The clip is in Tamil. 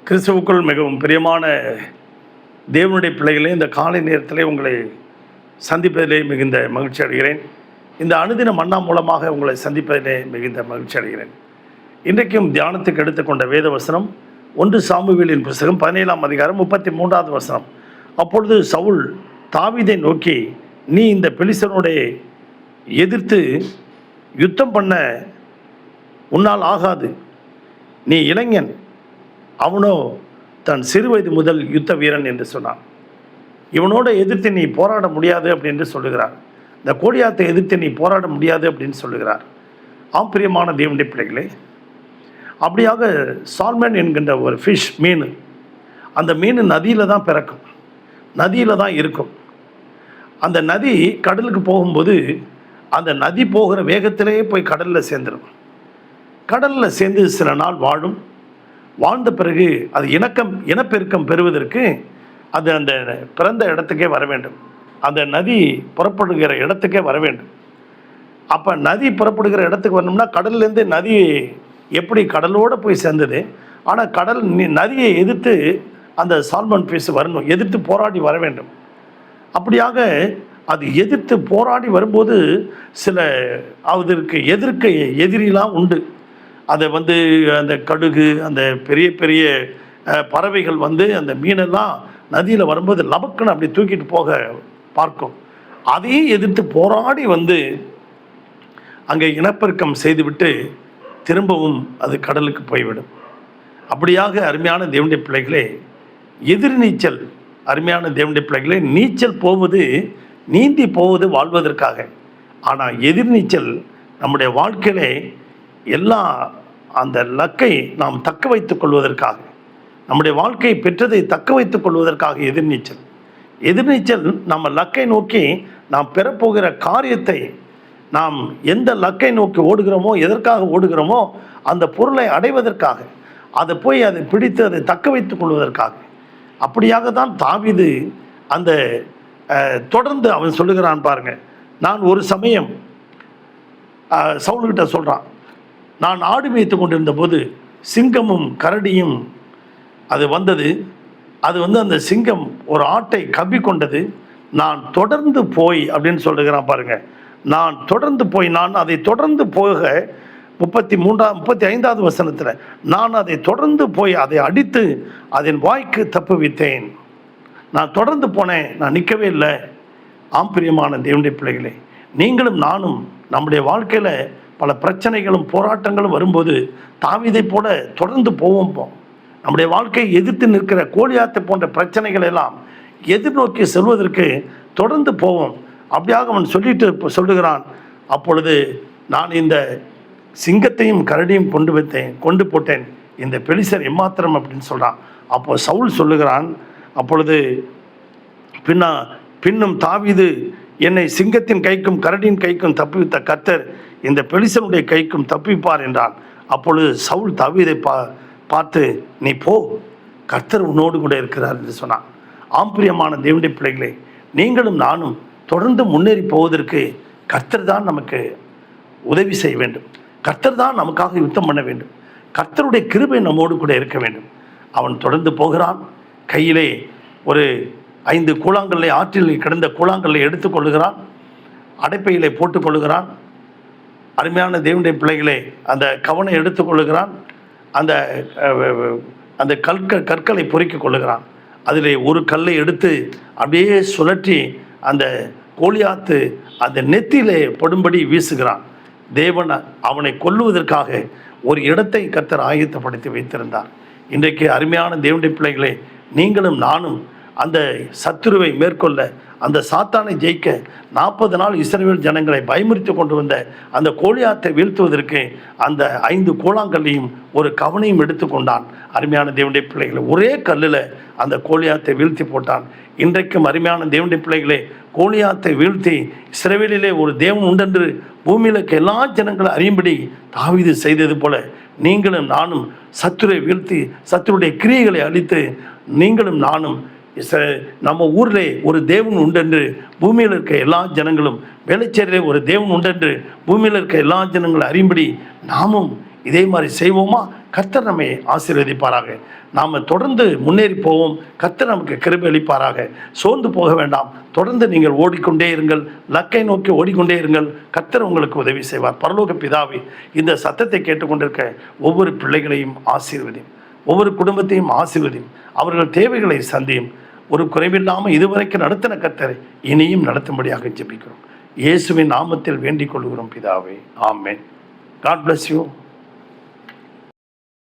கிறிஸ்துவுக்குள் மிகவும் பிரியமான தேவனுடைய பிள்ளைகளே, இந்த காலை நேரத்திலே உங்களை சந்திப்பதிலே மிகுந்த மகிழ்ச்சி அடைகிறேன். இந்த அனுதின மன்னா மூலமாக உங்களை சந்திப்பதிலே மிகுந்த மகிழ்ச்சி அடைகிறேன். இன்றைக்கும் தியானத்துக்கு எடுத்துக்கொண்ட வேத வசனம் 1 சாமுவேலின் புஸ்தகம் 17ஆம் அதிகாரம் 33வது வசனம். அப்பொழுது சவுல் தாவீதை நோக்கி, நீ இந்த பெலிஸ்தனோடே எதிர்த்து யுத்தம் பண்ண உன்னால் ஆகாது. நீ இளைஞன், அவனோ தன் சிறுவயது முதல் யுத்த வீரன் என்று சொன்னான். இவனோட எதிர்த்து நீ போராட முடியாது அப்படின்னு சொல்லுகிறார். இந்த கோலியாத்தை எதிர்த்து நீ போராட முடியாது அப்படின்னு சொல்லுகிறார். பிரியமான தேவனுடைய பிள்ளைகளே, அப்படியாக சால்மன் என்கின்ற ஒரு ஃபிஷ், மீன், அந்த மீன் நதியில் தான் பிறக்கும், நதியில் தான் இருக்கும். அந்த நதி கடலுக்கு போகும்போது அந்த நதி போகிற வேகத்திலேயே போய் கடலில் சேர்ந்துடும். கடலில் சேர்ந்து சில நாள் வாழும். வாழ்ந்த பிறகு அது இனப்பெருக்கம் பெறுவதற்கு அது அந்த பிறந்த இடத்துக்கே வர வேண்டும், அந்த நதி புறப்படுகிற இடத்துக்கே வர வேண்டும். அப்போ நதி புறப்படுகிற இடத்துக்கு வரணும்னா கடல்லேருந்து நதி எப்படி கடலோடு போய் சேர்ந்தது, ஆனால் நதியை எதிர்த்து அந்த சால்மன் ஃபிஷ் வரணும், எதிர்த்து போராடி வர வேண்டும். அப்படியாக அது எதிர்த்து போராடி வரும்போது சில அதற்கு எதிரிலாம் உண்டு. அதை அந்த கடுகு, அந்த பெரிய பெரிய பறவைகள் அந்த மீனெல்லாம் நதியில் வரும்போது லபக்குன்னு அப்படி தூக்கிட்டு போக பார்க்கும். அதையும் எதிர்த்து போராடி அங்கே இனப்பெருக்கம் செய்துவிட்டு திரும்பவும் அது கடலுக்கு போய்விடும். அப்படியாக அருமையான தேவனுடைய பிள்ளைகளே, எதிர்நீச்சல், அருமையான தேவனுடைய பிள்ளைகளே, நீச்சல் போவது, நீந்தி போவது வாழ்வதற்காக. ஆனால் எதிர்நீச்சல் நம்முடைய வாழ்க்கையிலே எல்லா அந்த லக்கை நாம் தக்க வைத்துக் கொள்வதற்காக, நம்முடைய வாழ்க்கையை பெற்றதை தக்க வைத்துக் கொள்வதற்காக எதிர்நீச்சல் நம்ம லக்கை நோக்கி நாம் பெறப்போகிற காரியத்தை, நாம் எந்த லக்கை நோக்கி ஓடுகிறோமோ, எதற்காக ஓடுகிறோமோ அந்த பொருளை அடைவதற்காக, அதை போய் அதை பிடித்து அதை தக்க வைத்துக் கொள்வதற்காக. அப்படியாக தான் தாவீது அந்த தொடர்ந்து அவன் சொல்லுகிறான் பாருங்க. நான் ஒரு சமயம் சவுல்கிட்ட சொல்கிறான், நான் ஆடு மேய்த்து கொண்டிருந்த போது சிங்கமும் கரடியும் அது வந்தது. அது அந்த சிங்கம் ஒரு ஆட்டை கவ்வி கொண்டது. நான் தொடர்ந்து போய் அப்படின்னு சொல்லுகிறான் பாருங்க. நான் தொடர்ந்து போய், நான் அதை தொடர்ந்து போக 35வது வசனத்தில், நான் அதை தொடர்ந்து போய் அதை அடித்து அதன் வாய்க்கு தப்புவித்தேன். நான் தொடர்ந்து போனேன், நான் நிற்கவே இல்லை. பிரியமான தேவனுடைய பிள்ளைகளே, நீங்களும் நானும் நம்முடைய வாழ்க்கையில் பல பிரச்சனைகளும் போராட்டங்களும் வரும்போது தாவீதை போல தொடர்ந்து போவோம். நம்முடைய வாழ்க்கையை எதிர்த்து நிற்கிற கோலியாத்தை போன்ற பிரச்சனைகள் எல்லாம் எதிர்நோக்கி செல்வதற்கு தொடர்ந்து போவோம். அப்படியாக அவன் சொல்லுகிறான், அப்பொழுது நான் இந்த சிங்கத்தையும் கரடியும் கொண்டு போட்டேன், இந்த பெலிஸ்தர் எம்மாத்திரம் அப்படின்னு சொல்கிறான். அப்போ சவுல் சொல்லுகிறான், அப்பொழுது பின்னும் தாவீது, என்னை சிங்கத்தின் கைக்கும் கரடியின் கைக்கும் தப்புவித்த கர்த்தர் இந்த பெலிஸ்தனுடைய கைக்கும் தப்புவிப்பார் என்றான். அப்பொழுது சவுல் தாவீதை பார்த்து, நீ போ, கர்த்தர் உன்னோடு கூட இருக்கிறார் என்று சொன்னான். பிரியமான தேவனுடைய பிள்ளைகளே, நீங்களும் நானும் தொடர்ந்து முன்னேறி போவதற்கு கர்த்தர் தான் நமக்கு உதவி செய்ய வேண்டும். கர்த்தர் தான் நமக்காக யுத்தம் பண்ண வேண்டும். கர்த்தருடைய கிருபை நம்மோடு கூட இருக்க வேண்டும். அவன் தொடர்ந்து போகிறான். கையிலே ஒரு 5 கூழாங்கல்லை, ஆற்றில் கிடந்த கூழாங்கல்லை எடுத்துக்கொள்ளுகிறான், அடைப்பையிலே போட்டுக்கொள்ளுகிறான். அருமையான தேவனுடைய பிள்ளைகளே, அந்த கவனை எடுத்துக்கொள்ளுகிறான். அந்த கற்களை பொறுக்கிக் கொள்ளுகிறான். அதில் ஒரு கல்லை எடுத்து அப்படியே சுழற்றி அந்த கோலியாத்து அந்த நெத்தியிலே படும்படி வீசுகிறான். தேவன் அவனை கொல்லுவதற்காக ஒரு இடத்தை கர்த்தர் ஆயத்தப்படுத்தி வைத்திருந்தார். இன்றைக்கு அருமையான தேவனுடைய பிள்ளைகளே, நீங்களும் நானும் அந்த சத்துருவை மேற்கொள்ள, அந்த சாத்தானை ஜெயிக்க 40 நாள் இஸ்ரவேல் ஜனங்களை பயமுறுத்தி கொண்டு வந்த அந்த கோலியாத்தை வீழ்த்துவதற்கு அந்த 5 கூழாங்கல்லையும் ஒரு கவனையும் எடுத்துக்கொண்டான். அருமையான தேவனுடைய பிள்ளைகளை, ஒரே கல்லில் அந்த கோலியாத்தை வீழ்த்தி போட்டான். இன்றைக்கும் அருமையான தேவனுடைய பிள்ளைகளே, கோலியாத்தை வீழ்த்தி இஸ்ரவேலிலே ஒரு தேவன் உண்டென்று பூமியில் இருக்க எல்லா ஜனங்களும் அறியும்படி தாவீது செய்தது போல நீங்களும் நானும் சத்துரை வீழ்த்தி சத்துருடைய கிரியைகளை அழித்து நீங்களும் நானும் நம்ம ஊரில் ஒரு தேவன் உண்டென்று பூமியில் இருக்க எல்லா ஜனங்களும், வேலைச்சேரிலே ஒரு தேவன் உண்டென்று பூமியில் இருக்க எல்லா ஜனங்களும் அறியும்படி நாமும் இதே மாதிரி செய்வோமா? கர்த்தர் நம்மை ஆசீர்வதிப்பாராக. நாம் தொடர்ந்து முன்னேறி போவோம். கர்த்தர் நமக்கு கிருபை அளிப்பாராக. சோர்ந்து போக வேண்டாம். தொடர்ந்து நீங்கள் ஓடிக்கொண்டே இருங்கள். லக்கை நோக்கி ஓடிக்கொண்டே இருங்கள். கர்த்தர் உங்களுக்கு உதவி செய்வார். பரலோக பிதாவே, இந்த சத்தத்தை கேட்டுக்கொண்டிருக்க ஒவ்வொரு பிள்ளைகளையும் ஆசீர்வதியும், ஒவ்வொரு குடும்பத்தையும் ஆசீர்வதியும், அவர்கள் தேவைகளை சந்தியும். ஒரு குறைவில்லாமல் இதுவரைக்கும் நடத்தின கர்த்தரை இனியும் நடத்தும்படியாக ஜெபிக்கிறோம். இயேசுவின் நாமத்தில் வேண்டிக் கொள்கிறோம் பிதாவே. ஆமென். God bless you.